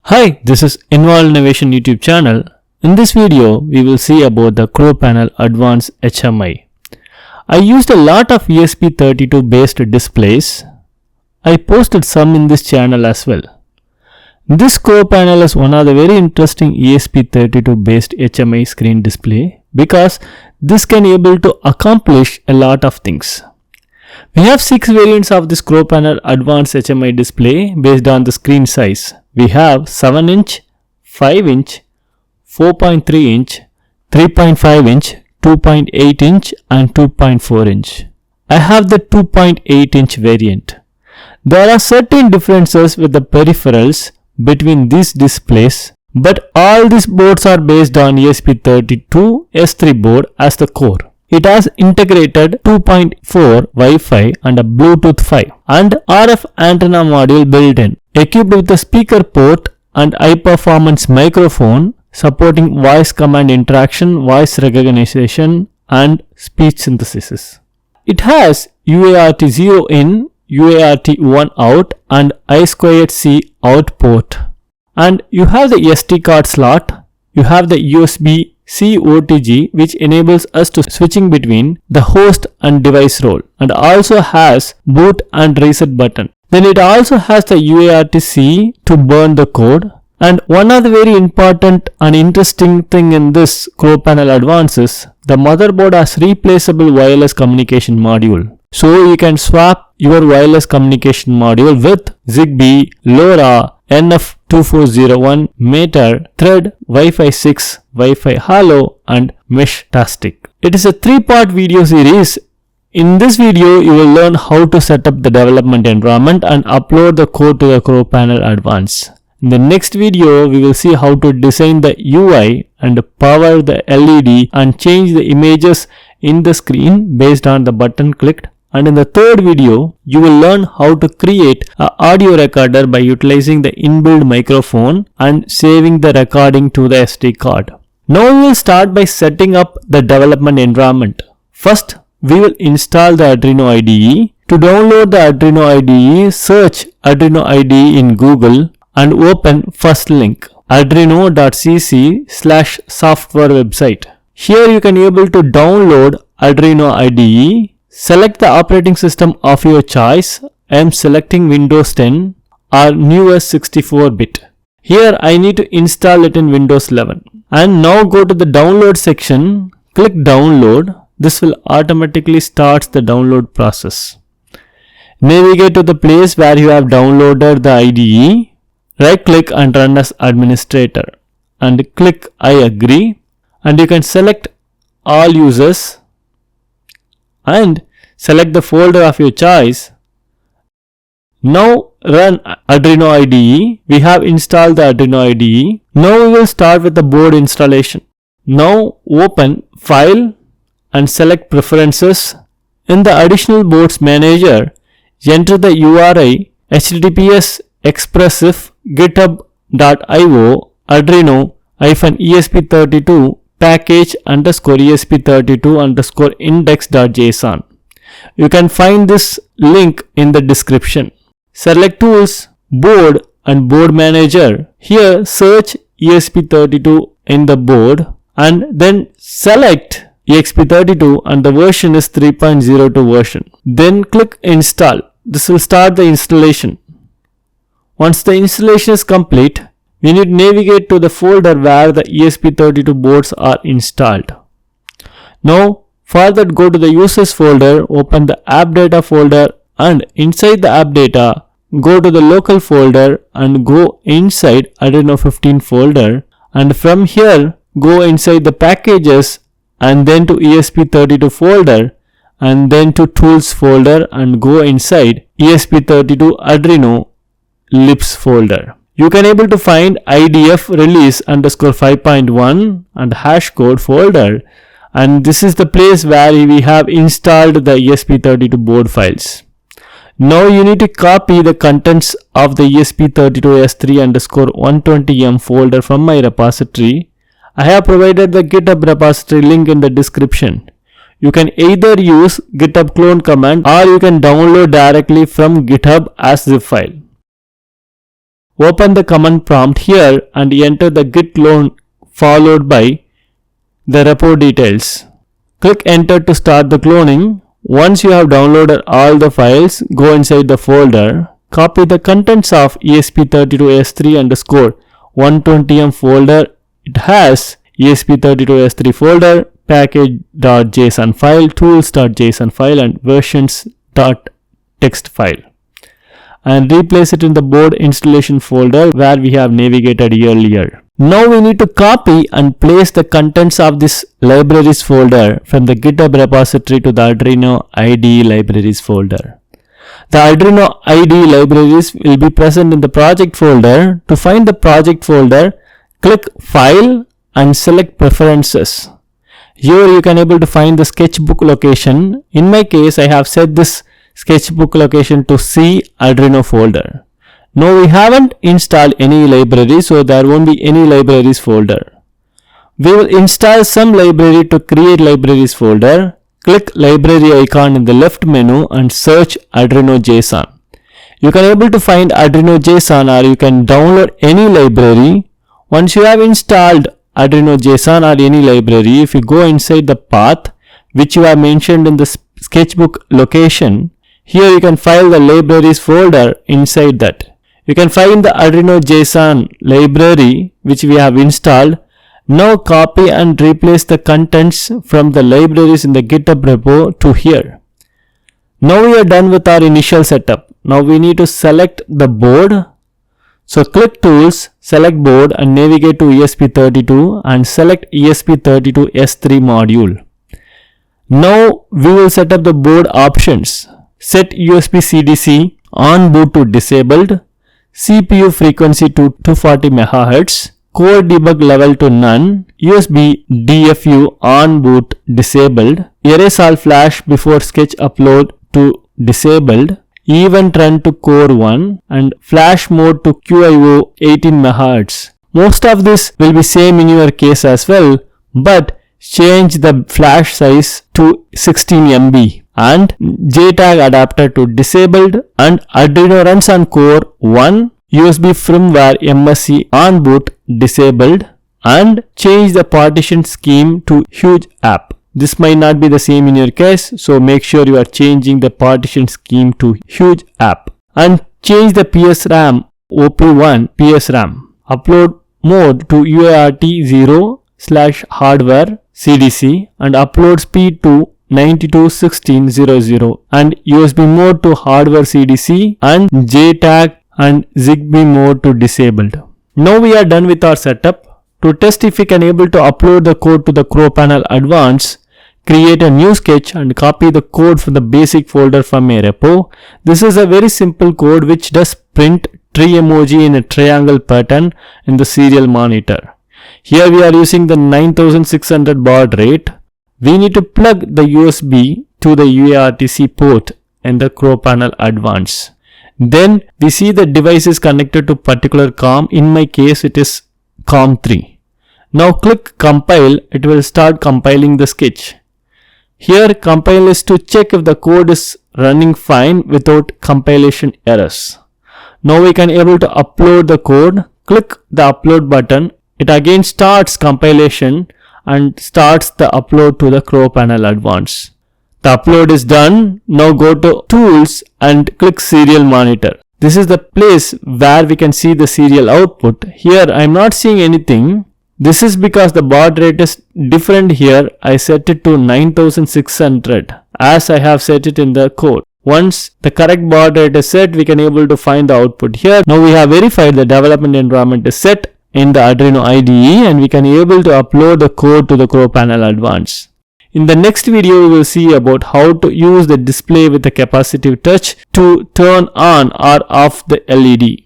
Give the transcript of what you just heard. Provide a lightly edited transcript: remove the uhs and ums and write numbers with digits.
Hi, this is Involved Innovation YouTube channel. In this video, we will see about the CrowPanel Advanced HMI. I used a lot of ESP32 based displays. I posted some in this channel as well. This CrowPanel is one of the very interesting ESP32 based HMI screen display because this can able to accomplish a lot of things. We have 6 variants of this CrowPanel Advanced HMI display based on the screen size. We have 7 inch, 5 inch, 4.3 inch, 3.5 inch, 2.8 inch and 2.4 inch. I have the 2.8 inch variant. There are certain differences with the peripherals between these displays, but all these boards are based on ESP32 S3 board as the core. It has integrated 2.4 Wi-Fi and a Bluetooth 5 and RF antenna module built in, equipped with a speaker port and high-performance microphone supporting voice command interaction, voice recognition and speech synthesis. It has UART 0 in, UART 1 out and I2C out port. And you have the SD card slot, you have the USB C OTG which enables us to switching between the host and device role and also has boot and reset button. Then it also has the UART-C to burn the code. And one of the very important and interesting thing in this CrowPanel Advanced is the motherboard has replaceable wireless communication module. So you can swap your wireless communication module with Zigbee, LoRa, NF2401, Matter, Thread, Wi-Fi 6, Wi-Fi Halo and Meshtastic. It is a 3-part video series. In this video, you will learn how to set up the development environment and upload the code to the CrowPanel Advanced. In the next video, we will see how to design the UI and power the LED and change the images in the screen based on the button clicked. And in the third video, you will learn how to create an audio recorder by utilizing the inbuilt microphone and saving the recording to the SD card. Now we will start by setting up the development environment. First, we will install the Arduino IDE. To download the Arduino IDE, search Arduino IDE in Google and open first link arduino.cc/software website. Here you can able to download Arduino IDE. Select the operating system of your choice. I am selecting Windows 10 or newest 64-bit. Here I need to install it in Windows 11. And now go to the download section, click download. This will automatically start the download process. Navigate to the place where you have downloaded the IDE. Right click and run as administrator and click I agree, and you can select all users and select the folder of your choice. Now run Arduino IDE. We have installed the Arduino IDE. Now we will start with the board installation. Now open File and select Preferences. In the Additional Boards Manager, enter the URI https expressif github.io arduino-esp32 package _esp32 index.json. You can find this link in the description. Select Tools, Board and Board Manager. Here search ESP32 in the board and then select ESP32 and the version is 3.02 version. Then click Install. This will start the installation. Once the installation is complete, we need to navigate to the folder where the ESP32 boards are installed. Now, for that, go to the users folder, open the app data folder and inside the app data, go to the local folder and go inside Arduino 15 folder, and from here, go inside the packages and then to ESP32 folder and then to tools folder and go inside ESP32 Arduino libs folder. You can able to find IDF release _5.1 and hash code folder, and this is the place where we have installed the ESP32 board files. Now you need to copy the contents of the ESP32 S3_120M folder from my repository. I have provided the GitHub repository link in the description. You can either use GitHub clone command or you can download directly from GitHub as zip file. Open the command prompt here and enter the git clone followed by the repo details. Click enter to start the cloning. Once you have downloaded all the files, go inside the folder, copy the contents of ESP32S3_120M folder. It has ESP32S3 folder, package.json file, tools.json file and versions.txt file, and replace it in the board installation folder where we have navigated earlier. Now we need to copy and place the contents of this libraries folder from the GitHub repository to the Arduino IDE libraries folder. The Arduino IDE libraries will be present in the project folder. To find the project folder, click File and select Preferences. Here you can able to find the sketchbook location. In my case, I have set this sketchbook location to C Arduino folder. Now we haven't installed any library, so there won't be any libraries folder. We will install some library to create libraries folder. Click library icon in the left menu and search Arduino JSON. You can able to find Arduino JSON or you can download any library. Once you have installed Arduino JSON or any library, if you go inside the path which you have mentioned in the sketchbook location, here you can find the libraries folder. Inside that you can find the Arduino JSON library which we have installed. Now copy and replace the contents from the libraries in the GitHub repo to here. Now we are done with our initial setup. Now we need to select the board. So click Tools, select Board and navigate to ESP32 and select ESP32S3 module. Now we will set up the board options. Set USB CDC on boot to disabled, CPU frequency to 240 MHz, core debug level to none, USB DFU on boot disabled, erase all flash before sketch upload to disabled, event run to core 1 and flash mode to QIO 18 MHz. Most of this will be same in your case as well, but change the flash size to 16 MB and JTAG adapter to disabled, and Arduino runs on core 1, USB firmware MSC on boot disabled, and change the partition scheme to huge app. This might not be the same in your case, so make sure you are changing the partition scheme to huge app, and change the PSRAM OP1 PSRAM upload mode to UART0/hardware CDC and upload speed to 921600 and USB mode to hardware CDC and JTAG and ZigBee mode to disabled. Now we are done with our setup. To test if we can able to upload the code to the CrowPanel Advanced, create a new sketch and copy the code from the basic folder from a repo. This is a very simple code which does print tree emoji in a triangle pattern in the serial monitor. Here we are using the 9600 baud rate. We need to plug the USB to the UARTC port in the CrowPanel Advanced. Then we see the device is connected to particular COM. In my case it is COM3. Now click compile. It will start compiling the sketch. Here compile is to check if the code is running fine without compilation errors. Now we can able to upload the code. Click the upload button. It again starts compilation and starts the upload to the CrowPanel Advanced. The upload is done. Now go to Tools and click Serial Monitor. This is the place where we can see the serial output. Here I am not seeing anything. This is because the baud rate is different here. I set it to 9600 as I have set it in the code. Once the correct baud rate is set, we can able to find the output here. Now we have verified the development environment is set in the Arduino IDE and we can able to upload the code to the CrowPanel Advanced. In the next video, we will see about how to use the display with the capacitive touch to turn on or off the LED.